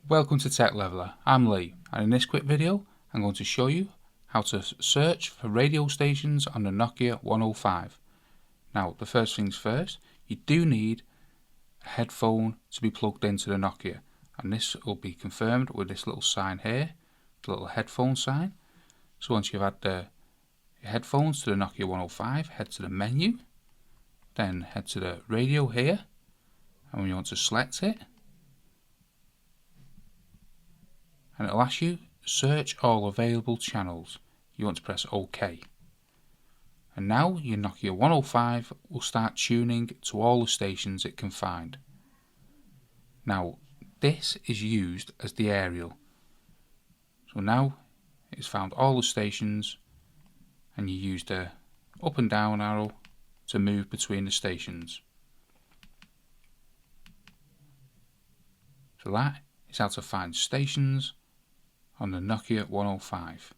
Welcome to Tech Leveler, I'm Lee, and in this quick video I'm going to show you how to search for radio stations on the Nokia 105. Now the first things first, you do need a headphone to be plugged into the Nokia, and this will be confirmed with this little sign here, the little headphone sign. So once you've had your headphones to the Nokia 105, head to the menu, then head to the radio here, and when you want to select it, and it'll ask you search all available channels. You want to press OK. And now your Nokia 105 will start tuning to all the stations it can find. Now this is used as the aerial. So now it's found all the stations, and you use the up and down arrow to move between the stations. So that is how to find stations on the Nokia 105.